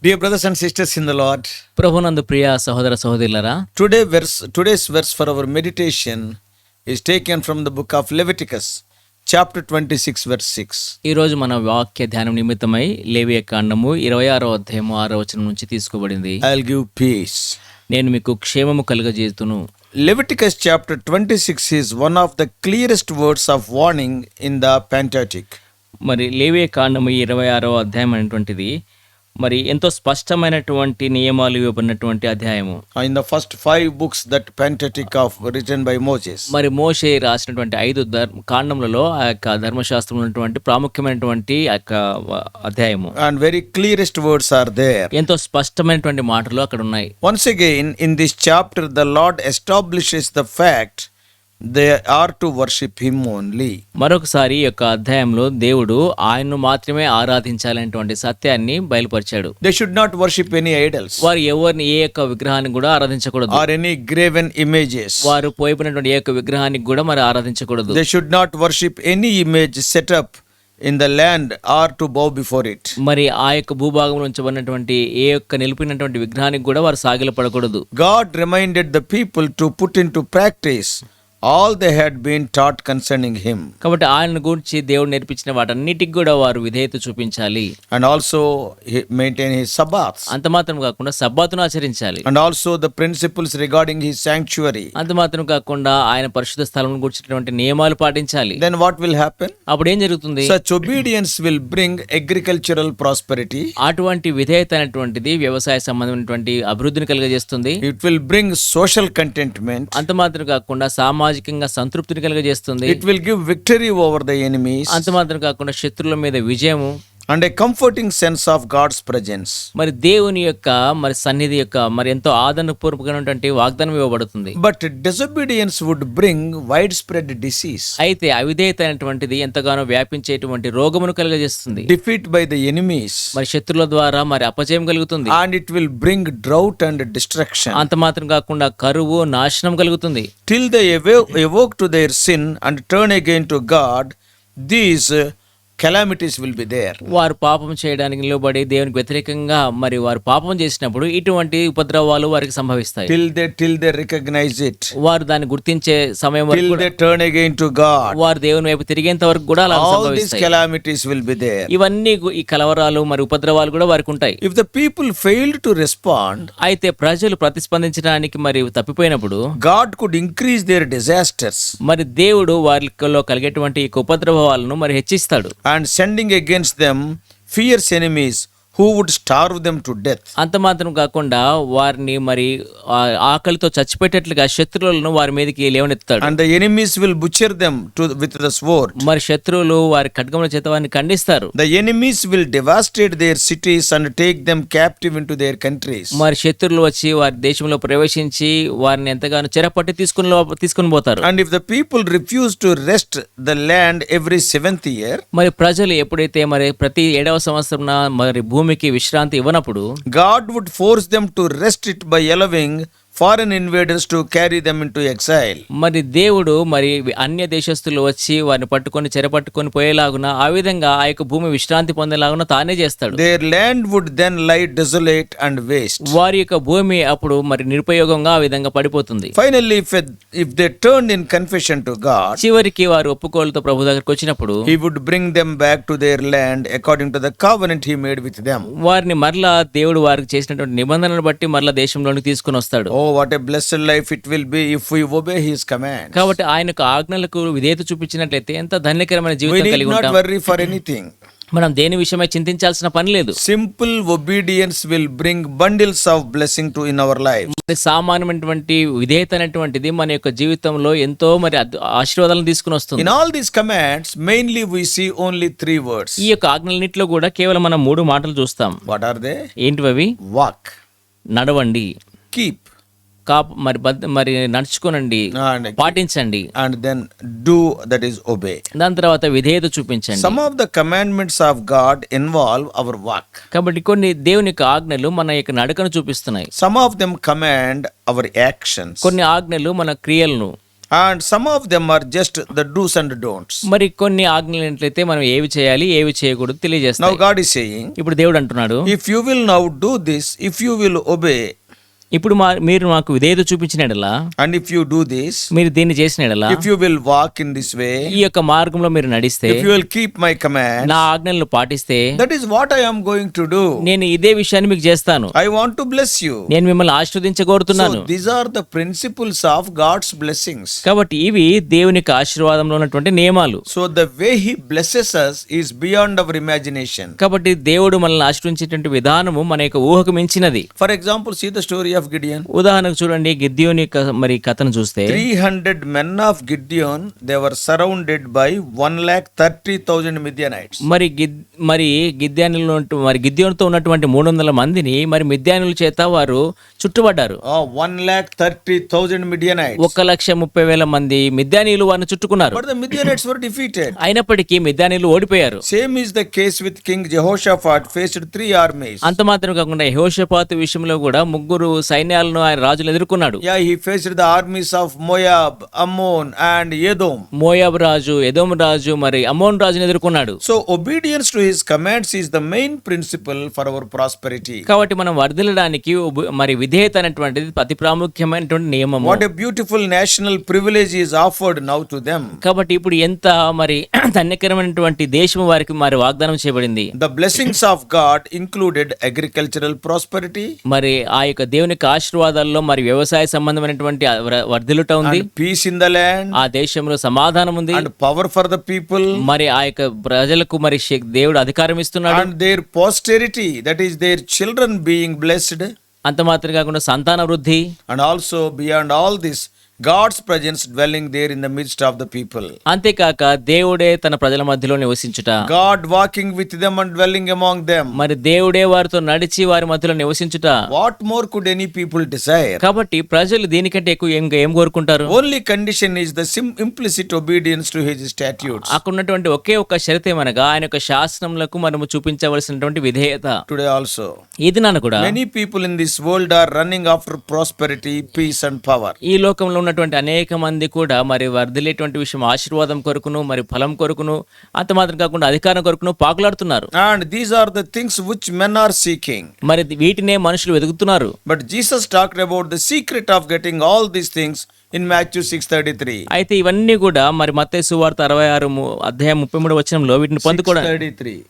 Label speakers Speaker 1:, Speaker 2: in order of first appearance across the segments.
Speaker 1: Dear brothers and sisters in the Lord,
Speaker 2: ప్రభునందు ప్రియ సహోదర సహోదరులారా,
Speaker 1: today's verse for our meditation is taken from the book of Leviticus, chapter 26, verse 6.
Speaker 2: ఈ రోజు మన వాక్య ధ్యానం నిమిత్తమై లేవియ కాండము 26వ అధ్యాయము 6వ వచనం నుంచి తీసుకోబడింది.
Speaker 1: I'll give peace.
Speaker 2: నేను మీకు క్షేమము కలుగజేతును.
Speaker 1: Leviticus chapter 26 is one of the clearest words of warning in the Pentateuch.
Speaker 2: మరి లేవియ కాండము 26వ అధ్యాయం అనేటువంటిది మరి ఎంతో స్పష్టమైనటువంటి నియమాలు ఇవ్వబడినటువంటి అధ్యాయము.
Speaker 1: In the first 5 books that Pentateuch of written by Moses.
Speaker 2: మరి మోషే రాసినటువంటి 5 కాండములలో ఆ యొక్క ధర్మశాస్త్రం ఉన్నటువంటి ప్రాముఖ్యమైనటువంటి ఆ యొక్క అధ్యాయము.
Speaker 1: And very clearest words are there.
Speaker 2: ఎంతో స్పష్టమైనటువంటి మాటలు అక్కడ ఉన్నాయి.
Speaker 1: Once again, in this chapter, the Lord establishes the fact they are to worship Him only.
Speaker 2: మరొకసారి ఈ యొక్క అధ్యాయంలో దేవుడు ఆయన్ను మాత్రమే ఆరాధించాలనేటువంటి సత్యాన్ని బయలుపరిచాడు.
Speaker 1: They should not worship any idols
Speaker 2: వారు ఎవరిని ఏ యొక్క విగ్రహాన్ని కూడా ఆరాధించకూడదు.
Speaker 1: or any graven images.
Speaker 2: వారు పోయిపోయినటువంటి ఏ యొక్క విగ్రహానికి కూడా మరి ఆరాధించకూడదు.
Speaker 1: They should not worship any image set up in the land or to bow before it.
Speaker 2: మరి ఆ యొక్క భూభాగంలో ఉంచబడినటువంటి ఏ యొక్క నిలిపినటువంటి విగ్రహానికి కూడా వారు సాగిలపడకూడదు.
Speaker 1: God reminded the people to put into practice all they had been taught concerning Him,
Speaker 2: కాబట్టి ఆయన గురించి దేవుడు నేర్పించిన వాటన్నిటికి కూడా వారు విధేయత చూపించాలి.
Speaker 1: and also maintain His Sabbaths,
Speaker 2: అంత మాత్రం కాకుండా సబ్బాతును ఆచరించాలి.
Speaker 1: and also the principles regarding His sanctuary.
Speaker 2: అంత మాత్రం కాకుండా ఆయన పరిశుద్ధ స్థలం గురించినటువంటి నియమాలు పాటించాలి.
Speaker 1: Then what will happen?
Speaker 2: అప్పుడు ఏం జరుగుతుంది?
Speaker 1: Such obedience will bring agricultural prosperity.
Speaker 2: అటువంటి విధేయత అనేటువంటిది వ్యవసాయ సంబంధమైనటువంటి అభివృద్ధిని కలుగజేస్తుంది.
Speaker 1: It will bring social contentment.
Speaker 2: అంత మాత్రం కాకుండా సామాజికంగా సంతృప్తిని కలుగజేస్తుంది.
Speaker 1: It will give victory over the enemies
Speaker 2: అంత మాత్రం కాకుండా శత్రువుల మీద విజయము
Speaker 1: and a comforting sense of God's presence.
Speaker 2: మరి దేవుని యొక్క మరి సన్నిధి యొక్క మరి ఎంతో ఆదరణపూర్వకమైనటువంటి వాగ్దానం ఇవ్వబడుతుంది.
Speaker 1: But disobedience would bring widespread disease,
Speaker 2: అయితే అవిధేయత అనేటువంటిది ఎంతగానో వ్యాపించేటువంటి రోగమును కలుగజేస్తుంది.
Speaker 1: defeat by the enemies,
Speaker 2: మరి శత్రువుల ద్వారా మరి అపజయం కలుగుతుంది.
Speaker 1: and it will bring drought and destruction.
Speaker 2: అంత మాత్రం కాకుండా కరువు నాశనం కలుగుతుంది.
Speaker 1: Till they awoke to their sin and turn again to God, these calamities will be there.
Speaker 2: వారు పాపం చేయడానికి నిలబడి దేవునికి వ్యతిరేకంగా మరి వారు పాపం చేసినప్పుడు ఇటువంటి ఉపద్రవాలు వారికి సంభవిస్తాయి.
Speaker 1: Till they recognize it,
Speaker 2: వారు దాన్ని గుర్తించే సమయం వరకు
Speaker 1: till
Speaker 2: కూడా
Speaker 1: they turn again to God,
Speaker 2: వారు దేవుని వైపు తిరిగేంత వరకు కూడా అలా
Speaker 1: all these
Speaker 2: సంభవిస్తాయి.
Speaker 1: calamities will be there.
Speaker 2: ఇవన్నీ ఈ కలవరాలు మరి ఉపద్రవాలు కూడా వారికి ఉంటాయి.
Speaker 1: If the people failed to respond,
Speaker 2: అయితే ప్రజలు ప్రతిస్పందించడానికి మరి తప్పిపోయినప్పుడు
Speaker 1: God could increase their disasters
Speaker 2: మరి దేవుడు వారిలో కలిగేటువంటి ఈ ఉపద్రవాలను మరి హెచ్చిస్తాడు.
Speaker 1: and sending against them fierce enemies who would starve them to death.
Speaker 2: అంత మాత్రం కాకుండా వారిని మరి ఆకలితో చచ్చిపెట్టేట్లుగా శత్రువులను వారి మీదకి లేవనెత్తాడు.
Speaker 1: And the enemies will butcher them with the sword.
Speaker 2: మరి శత్రువులు వారి ఖడ్గముల చేత వారిని ఖండిస్తారు.
Speaker 1: The enemies will devastate their cities and take them captive into their countries.
Speaker 2: మరి శత్రువులు వచ్చి వారి దేశంలో ప్రవేశించి వారిని ఎంతగానో చెరపట్టి తీసుకుని పోతారు.
Speaker 1: And if the people refuse to rest the land every 7th year,
Speaker 2: మరి ప్రజలు ఎప్పుడైతే మరి ప్రతి 7వ సంవత్సరం మరి భూమికి విశ్రాంతి ఇవ్వనప్పుడు
Speaker 1: God would force them to rest it by allowing foreign invaders to carry them into exile.
Speaker 2: మరి దేవుడు మరి అన్య దేశస్తులు వచ్చి వారిని పట్టుకొని చెరపట్టుకొని పోయేలాగున ఆ విధంగా ఆ యొక్క భూమి విశ్రాంతి పొందేలాగున తానే చేస్తాడు.
Speaker 1: Their land would then lie desolate and waste.
Speaker 2: వారి యొక్క భూమి అప్పుడు మరి నిరుపయోగంగా ఆ విధంగా పడిపోతుంది.
Speaker 1: Finally, if they turned in confession to God,
Speaker 2: చివరికి వారు ఒప్పుకోలుతో ప్రభు దగ్గరికి వచ్చినప్పుడు
Speaker 1: He would bring them back to their land according to the covenant He made with them.
Speaker 2: వారిని మరలా దేవుడు వారికి చేసినటువంటి నిబంధనలను బట్టి మరలా దేశంలోనికి తీసుకుని వస్తాడు.
Speaker 1: Oh, what a blessed life it will be if we obey His commands.
Speaker 2: కాబట్టి ఆయన యొక్క ఆజ్ఞలకు విధేయత చూపించినట్లయితే ఎంత ధన్యకరమైన
Speaker 1: We
Speaker 2: జీవితం
Speaker 1: need
Speaker 2: కలిగి
Speaker 1: not
Speaker 2: ఉంటాం.
Speaker 1: worry for anything.
Speaker 2: మనం దేని విషయమై చింతించాల్సిన పని లేదు.
Speaker 1: Simple obedience will bring bundles of blessing to in our life.
Speaker 2: మరి సామాన్యమైనటువంటి విధేయత అనేటువంటిది మన యొక్క జీవితంలో ఎంతో మరి ఆశీర్వాదాలను తీసుకుని వస్తుంది.
Speaker 1: In all these commands, mainly we see only 3 words.
Speaker 2: ఈ యొక్క ఆజ్ఞలన్నింటిలో కూడా కేవలం మనం 3 మాటలు చూస్తాం.
Speaker 1: What are they?
Speaker 2: ఏంటివి?
Speaker 1: Walk,
Speaker 2: నడవండి,
Speaker 1: keep,
Speaker 2: మరి నడుచుకోనండి, పాటించండి,
Speaker 1: and then do, that is obey.
Speaker 2: దాని తర్వాత విధేయత చూపించండి.
Speaker 1: Some of the commandments of God involve our walk.
Speaker 2: కాబట్టి కొన్ని దేవుని యొక్క ఆజ్ఞలు మన యొక్క నడకను చూపిస్తున్నాయి.
Speaker 1: Some of them command our actions.
Speaker 2: కొన్ని ఆజ్ఞలు మన క్రియలను
Speaker 1: And some of them are just the do's and don'ts.
Speaker 2: మరి కొన్ని ఆజ్ఞలు ఏంటైతే మనం ఏవి చేయాలి ఏవి చేయకూడదు
Speaker 1: Now
Speaker 2: తెలియజేస్తాయి.
Speaker 1: God is saying,
Speaker 2: ఇప్పుడు దేవుడు అంటున్నాడు,
Speaker 1: if you will now do this, if you will obey,
Speaker 2: ఇప్పుడు మీరు నాకు ఇదేదో చూపించినడలా,
Speaker 1: and if you do this,
Speaker 2: మీరు దీన్ని చేసినడలా,
Speaker 1: if you will walk in this way,
Speaker 2: ఈ యొక్క మార్గంలో మీరు నడిస్తే,
Speaker 1: if you will keep my command,
Speaker 2: నా ఆజ్ఞలను పాటిస్తే,
Speaker 1: that is what I am going to do.
Speaker 2: నేను ఇదే విషయాన్ని మీకు చేస్తాను.
Speaker 1: I want to bless you.
Speaker 2: నేను మిమ్మల్ని ఆశీర్వదించగోరుతున్నాను.
Speaker 1: So these are the principles of God's blessings.
Speaker 2: కాబట్టి ఇవి దేవుని యొక్క ఆశీర్వాదంలో ఉన్నటువంటి నియమాలు.
Speaker 1: So the way he blesses us is beyond our imagination.
Speaker 2: కాబట్టి దేవుడు మనల్ని ఆశీర్వదించేటువంటి విధానము మన యొక్క ఊహకు మించినది.
Speaker 1: For example, see the story of Gideon.
Speaker 2: ఉదాహరణకు చూడండి, గిద్యోని మరి కథను చూస్తే
Speaker 1: 300 men of Gideon, they were surrounded by 130,000 Midianites.
Speaker 2: మరి గిద్యోనుతో ఉన్నటువంటి 300 మందిని మరి మిద్యానుల చేత వారు చుట్టుపడ్డారు.
Speaker 1: 130,000 Midianites.
Speaker 2: 1,30,000 మంది మిద్యానీయులు వారిని చుట్టుకున్నారు.
Speaker 1: But the Midianites were defeated.
Speaker 2: అయినప్పటికీ మిద్యానీయులు ఓడిపోయారు.
Speaker 1: Same is the case with King Jehoshaphat, faced 3 armies.
Speaker 2: అంత మాత్రం కాకుండా యెహోషాపాతు విషయంలో కూడా 3 సైన్యాలను ఆయన రాజులు ఎదుర్కొన్నాడు.
Speaker 1: Yeah, he faced the armies of Moab, Ammon and Edom.
Speaker 2: మోయాబు రాజు, ఎదోము రాజు, మరి అమ్మోన్ రాజుని ఎదుర్కొన్నాడు.
Speaker 1: So obedience to his commands is the main principle for our prosperity.
Speaker 2: కాబట్టి మనం వర్ధిల్లడానికి మరి విధేయత అనేటువంటిది అతి ప్రాముఖ్యమైనటువంటి నియమము.
Speaker 1: What a beautiful national privilege is offered now to them.
Speaker 2: కాబట్టి ఇప్పుడు ఎంత మరి ధన్యకరమైనటువంటి దేశం వారికి మరి వాగ్దానం చేయబడింది.
Speaker 1: The blessings of God included agricultural prosperity,
Speaker 2: మరి ఆ యొక్క దేవుని యొక్క ఆశీర్వాదాల్లో మరి వ్యవసాయ సంబంధమైనటువంటి వర్ధిల్లుట ఉంది.
Speaker 1: and peace in the land,
Speaker 2: ఆ దేశంలో సమాధానం ఉంది.
Speaker 1: and power for the people,
Speaker 2: మరి ఆ యొక్క ప్రజలకు మరి దేవుడు అధికారం ఇస్తున్నాడు.
Speaker 1: and their posterity, that is their children being blessed.
Speaker 2: అంత మాత్రం కాకుండా సంతాన వృద్ధి,
Speaker 1: And also beyond all this, God's presence dwelling there in the midst of the people.
Speaker 2: అంతేకాక దేవుడే తన ప్రజల మధ్యలో నివసించుట,
Speaker 1: God walking with them and dwelling among them.
Speaker 2: మరి దేవుడే వారితో నడిచి వారి మధ్యలో నివసించుట.
Speaker 1: What more could any people desire?
Speaker 2: కాబట్టి ప్రజలు దీనికంటే ఎక్కువ ఏం కోరుకుంటారు?
Speaker 1: Only condition is the implicit obedience to his statutes.
Speaker 2: అక్కడ ఉన్నటువంటి ఒకే ఒక్క షరతు ఏమనగా ఆయన యొక్క శాసనములకు మనము చూపించవలసినటువంటి విధేయత.
Speaker 1: Today also,
Speaker 2: ఈ దినాన కూడా
Speaker 1: many people in this world are running after prosperity, peace and power.
Speaker 2: ఈ లోకంలో ఉన్నటువంటి అనేక మంది కూడా మరి వర్ధిల్లేటువంటి విషయం ఆశీర్వాదం కొరకును మరి ఫలం కొరకును అంత మాత్రం కాకుండా అధికారం కొరకును పాకులాడుతున్నారు.
Speaker 1: And these are the things which men are seeking.
Speaker 2: మరి వీటినే మనుషులు వెతుకుతున్నారు.
Speaker 1: But Jesus talked about the secret of getting all these things in Matthew 6:33.
Speaker 2: అయితే ఇవన్నీ కూడా మరి మత్తయి సువార్త 66 అధ్యాయం 33 వచనంలో వీటిని పొందుకోవడానికి
Speaker 1: 6:33.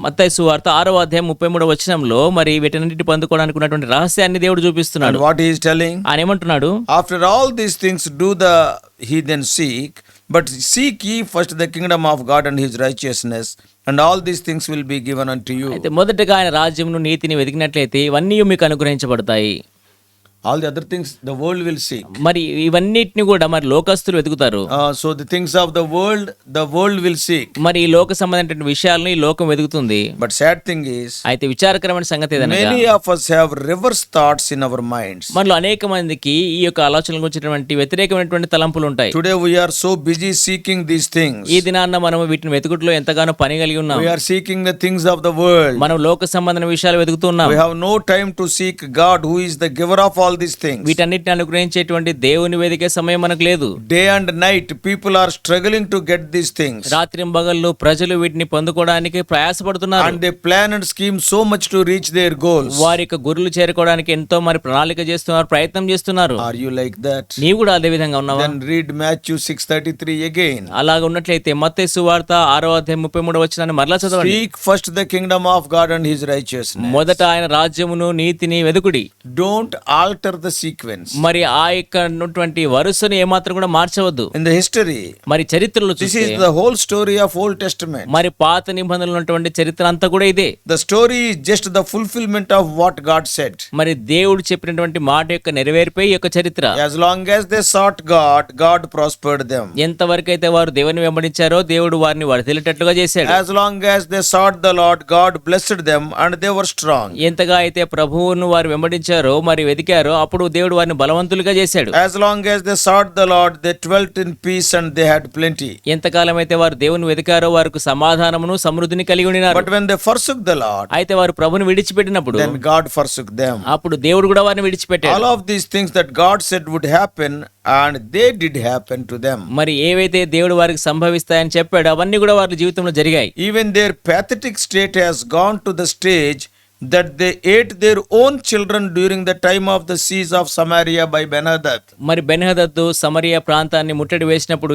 Speaker 2: మత్తయి సువార్త 6వ అధ్యాయం 33 వచనంలో మరి వీటన్నిటిని పొందుకోవడానికి ఉన్నటువంటి రహస్యాన్ని దేవుడు చూపిస్తున్నాడు.
Speaker 1: And what he is telling?
Speaker 2: ఆయన ఏమంటున్నాడు?
Speaker 1: After all these things do the heathen seek, but seek ye first the kingdom of God and his righteousness, and all these things will be given unto you.
Speaker 2: అయితే మొదటగా ఆయన రాజ్యమును నీతిని వెతికినట్లయితే ఇవన్నీ మీకు అనుగ్రహించబడతాయి.
Speaker 1: All the other things the world will seek.
Speaker 2: మరి ఇవన్నిటిని కూడా మరి లోకస్తులు వెతుకుతారు.
Speaker 1: So the things of the world will seek.
Speaker 2: మరి ఈ లోక సంబంధమైన విషయాలను ఈ లోకం వెతుకుతుంది.
Speaker 1: But sad thing is,
Speaker 2: అయితే విచారకరమైన సంగతి ఏదనగా
Speaker 1: many of us have reverse thoughts in our minds.
Speaker 2: మనలో అనేక మందికి ఈ యొక్క ఆలోచనల గురించినటువంటి వ్యతిరేకమైనటువంటి తలంపులు ఉంటాయి.
Speaker 1: Today we are so busy seeking these things.
Speaker 2: ఈ దినాన్న మనం వీటిని వెతుకుట్లో ఎంతగానో పని కలిగి ఉన్నాం.
Speaker 1: We are seeking the things of the world.
Speaker 2: మనం లోక సంబంధమైన విషయాలు వెతుకుతున్నాం.
Speaker 1: We have no time to seek God who is the giver of all these things.
Speaker 2: వీటన్నిటిని అనుగ్రహించేటువంటి దేవుని వెతికే సమయం మనకు లేదు.
Speaker 1: Day and night people are struggling to get these things.
Speaker 2: రాత్రింబగళ్ళు ప్రజలు వీటిని పొందుకోవడానికి ప్రయాసపడుతున్నారు.
Speaker 1: And they plan and scheme so much to reach their goals.
Speaker 2: వారి యొక్క గురులు చేరుకోవడానికి ఎంతో మరి ప్రణాళిక చేస్తున్నారు, ప్రయత్నం చేస్తున్నారు.
Speaker 1: Are you like that?
Speaker 2: నీవు కూడా అదే విధంగా ఉన్నావా?
Speaker 1: Then read Matthew 6:33 again.
Speaker 2: అలాగ ఉన్నట్లయితే మత్తయి సువార్త 6వ అధ్యాయం 33 వచనాన్ని మరలా చదవండి.
Speaker 1: Seek first the kingdom of God and his righteousness.
Speaker 2: మొదట ఆయన రాజ్యమును నీతిని వెదుకుడి.
Speaker 1: Don't alter the sequence.
Speaker 2: మరి ఆ యొక్క ఉన్నటువంటి వరుసను ఏమాత్రం కూడా మార్చవద్దు.
Speaker 1: In the history,
Speaker 2: మరి చరిత్రలో
Speaker 1: this
Speaker 2: చూస్తే
Speaker 1: is the whole story of Old Testament.
Speaker 2: మరి పాత నిబంధనలు ఉన్నటువంటి చరిత్ర అంతా కూడా ఇదే.
Speaker 1: The story is just the fulfillment of what God said.
Speaker 2: మరి దేవుడు చెప్పినటువంటి మాట యొక్క నెరవేర్పే ఈ యొక్క చరిత్ర.
Speaker 1: As long as they sought God, God prospered them.
Speaker 2: ఎంతవరకు అయితే వారు దేవుని వెంబడించారో దేవుడు వారిని వర్ధిల్లేటట్లుగా చేశాడు.
Speaker 1: As long as they sought the Lord, God blessed them and they were strong.
Speaker 2: ఎంతగా అయితే ప్రభువును వారు వెంబడించారో మరి వెతికారో వచ్చారో అప్పుడు దేవుడు వారిని బలవంతులుగా చేశాడు.
Speaker 1: As long as they sought the Lord, they dwelt in peace and they had plenty.
Speaker 2: ఎంతకాలం అయితే వారు దేవుని వెతికారో వారికి సమాధానమును సమృద్ధిని కలిగి ఉన్నారు.
Speaker 1: But when they forsook the Lord,
Speaker 2: అయితే వారు ప్రభుని విడిచిపెట్టినప్పుడు
Speaker 1: then God forsook them.
Speaker 2: అప్పుడు దేవుడు కూడా వారిని విడిచిపెట్టాడు.
Speaker 1: All of these things that God said would happen, and they did happen to them.
Speaker 2: మరి ఏవైతే దేవుడు వారికి సంభవిస్తాయని చెప్పాడు అవన్నీ కూడా వారి జీవితంలో జరిగాయి.
Speaker 1: Even their pathetic state has gone to the stage that they ate their own children during the time of the siege of Samaria by Ben-Hadad.
Speaker 2: మరి బెన్హదద్దు సమరియా ప్రాంతాన్ని ముట్టడి వేసినప్పుడు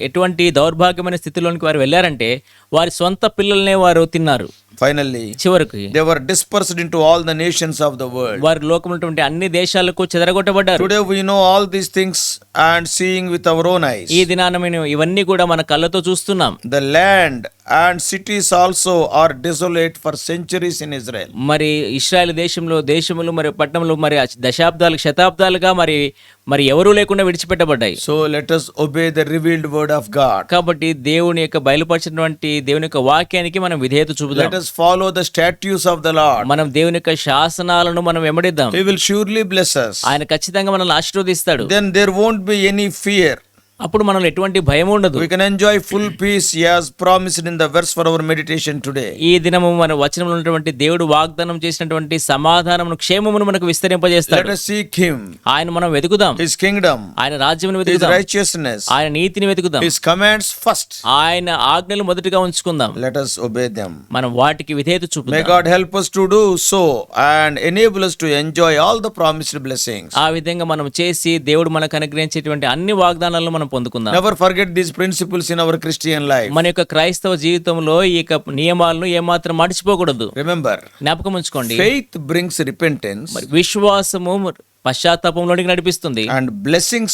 Speaker 2: ఎటువంటి దౌర్భాగ్యమైన స్థితిలోనికి వారు వెళ్ళారంటే వారి సొంత పిల్లల్నే వారు తిన్నారు.
Speaker 1: Finally,
Speaker 2: చివరికి
Speaker 1: they were dispersed into all the nations of the world.
Speaker 2: వారి లోకములో అన్ని దేశాలకు చెదరగొట్టబడ్డారు.
Speaker 1: Today we know all these things and seeing with our own eyes.
Speaker 2: ఈ దినాన మేము ఇవన్నీ కూడా మన కళ్ళతో చూస్తున్నాం.
Speaker 1: The land and cities also are desolate for centuries in Israel.
Speaker 2: మరి ఇశ్రాయేల్ దేశములు మరి పట్టణములు మరి శతాబ్దాలుగా మరి ఎవరూ లేకుండా విడిచిపెట్టబడ్డాయి.
Speaker 1: So let us obey the revealed word of God.
Speaker 2: కాబట్టి దేవుని యొక్క బయలుపరిచినటువంటి దేవుని యొక్క వాక్యానికి మనం విధేయత చూపుదాం.
Speaker 1: Let us follow the statutes of the Lord.
Speaker 2: మనం దేవుని యొక్క శాసనాలను మనం వెంబడిద్దాం.
Speaker 1: He will surely bless us.
Speaker 2: ఆయన ఖచ్చితంగా మనల్ని ఆశీర్వదిస్తాడు.
Speaker 1: Then there won't be any fear.
Speaker 2: అప్పుడు మనలో ఎటువంటి భయం ఉండదు.
Speaker 1: We can enjoy full peace as promised in the verse for our meditation today.
Speaker 2: ఈ దినము మన వచనంలో ఉన్నటువంటి దేవుడు వాగ్దానం చేసినటువంటి సమాధానమును క్షేమమును మనకు విస్తరింపజేస్తాడు.
Speaker 1: Let us seek him.
Speaker 2: ఆయన మనం వెతుకుదాం.
Speaker 1: His kingdom.
Speaker 2: ఆయన రాజ్యమును
Speaker 1: His
Speaker 2: వెతుకుదాం.
Speaker 1: righteousness.
Speaker 2: ఆయన నీతిని వెతుకుదాం.
Speaker 1: His commands first.
Speaker 2: ఆయన ఆజ్ఞలు మొదటిగా ఉంచుకుందాం.
Speaker 1: Let us obey them.
Speaker 2: మనం వాటికి విధేయత
Speaker 1: May
Speaker 2: చూపుదాం.
Speaker 1: God help us to do so and enable us to enjoy all the promised blessings.
Speaker 2: ఆ విధంగా మనం చేసి దేవుడు మనకు అనుగ్రహించేటువంటి అన్ని వాగ్దానాలను మనం పొందుకుందాం.
Speaker 1: Never forget these principles in our Christian life.
Speaker 2: మన యొక్క క్రైస్తవ జీవితంలో ఈ యొక్క నియమాలను ఏమాత్రం మర్చిపోకూడదు.
Speaker 1: Remember,
Speaker 2: జ్ఞాపకం ఉంచుకోండి.
Speaker 1: faith brings repentance.
Speaker 2: మరి విశ్వాసము పశ్చాత్తాపంలోనికి నడిపిస్తుంది.
Speaker 1: And blessings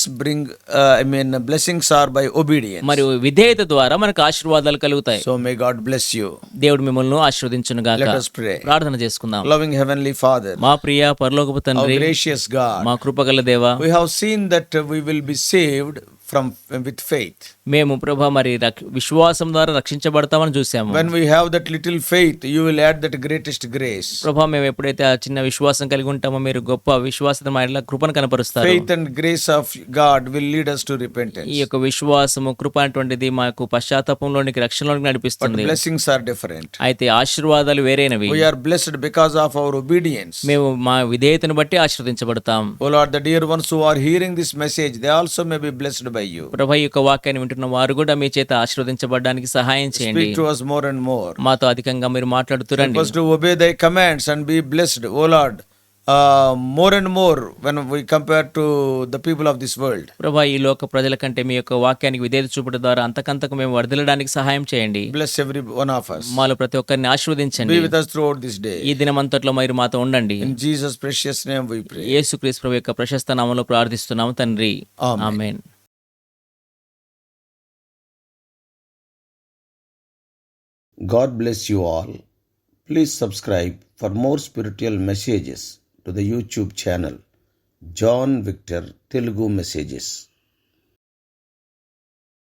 Speaker 1: blessings are by obedience.
Speaker 2: మరియు విధేయత ద్వారా మనకు ఆశీర్వాదాలు కలుగుతాయి.
Speaker 1: So may God bless you.
Speaker 2: దేవుడు మిమ్మల్ని ఆశీర్వదించును గాక.
Speaker 1: Let us pray.
Speaker 2: ప్రార్థన చేసుకుందాం.
Speaker 1: Loving Heavenly Father,
Speaker 2: మా ప్రియ పరలోకపు
Speaker 1: our
Speaker 2: తండ్రి,
Speaker 1: gracious God,
Speaker 2: మా కృపగల దేవా,
Speaker 1: we have seen that we will be saved with faith.
Speaker 2: మేము ప్రభా మరి విశ్వాసం ద్వారా రక్షించబడతామని చూసాము.
Speaker 1: When we have that little faith, you will add that greatest grace.
Speaker 2: ప్రభా మేము ఎప్పుడైతే ఆ చిన్న విశ్వాసం కలిగి ఉంటామో మీరు గొప్ప విశ్వాసం మా ఇంట్లో కృపను కనపరుస్తారు.
Speaker 1: Faith and grace of God will lead us to repentance.
Speaker 2: ఈ యొక్క విశ్వాసము కృప అటువంటిది మాకు పశ్చాత్తాపంలోనికి రక్షణలోనికి
Speaker 1: But
Speaker 2: నడిపిస్తుంది.
Speaker 1: blessings are different.
Speaker 2: అయితే ఆశీర్వాదాలు వేరైనవి.
Speaker 1: We are blessed because of our obedience.
Speaker 2: మేము మా విధేయతను బట్టి ఆశీర్వదించబడతాం.
Speaker 1: Oh Lord, the dear ones who are hearing this message, they also may be blessed by you.
Speaker 2: ప్రభా ఈ యొక్క వాక్యాన్ని వింటున్న వారు కూడా మీ చేత ఆశీర్వదించబడడానికి సహాయం చేయండి.
Speaker 1: Speak to us more and more.
Speaker 2: మాతో అధికంగా మీరు మాట్లాడుతురండి.
Speaker 1: Help us to obey thy commands and be blessed, oh Lord, more and more when we compare to the people of this world.
Speaker 2: ప్రభా ఈ లోక ప్రజల కంటే మీ యొక్క వాక్యానికి విధేయత చూపడం ద్వారా అంతకంతకు మేము వర్ధిల్లడానికి సహాయం చేయండి.
Speaker 1: Bless every one of us.
Speaker 2: మాలో ప్రతి ఒక్కరిని ఆశీర్వదించండి.
Speaker 1: Be with us throughout this day.
Speaker 2: ఈ దినమంతట్లో మీరు మాతో ఉండండి.
Speaker 1: In Jesus' precious name we pray.
Speaker 2: యేసుక్రీస్తు ప్రభు యొక్క ప్రశస్త నామములో ప్రార్థిస్తున్నాము తండ్రి. ఆమేన్.
Speaker 1: God bless you all. Please subscribe for more spiritual messages to the YouTube channel John Victor Telugu Messages.